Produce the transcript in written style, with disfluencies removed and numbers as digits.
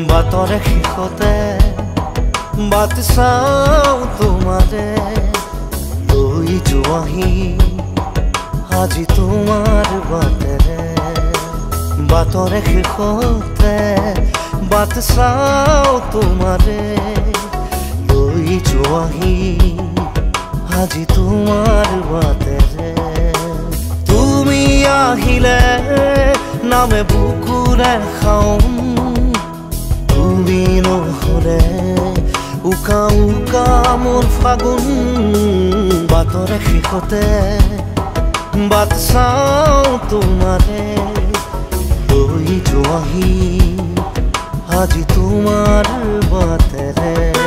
বাটৰে শেষতে বাট চাওঁ তোমাৰে লৈ যোৱাহি আজি তোমাৰ বাটেৰে বাটৰে শেষতে বাট চাওঁ তোমাৰে লৈ যোৱাহি আজি তোমাৰ বাটেৰে তুমি আহিলে নামে বুকুৰে খাওঁ তুমি নহ'লে উকা উকা মোৰ ফাগুন বাটৰে শেষতে বাট চাওঁ তোমাৰে লৈ যোৱাহি আজি তোমাৰ বাটেৰে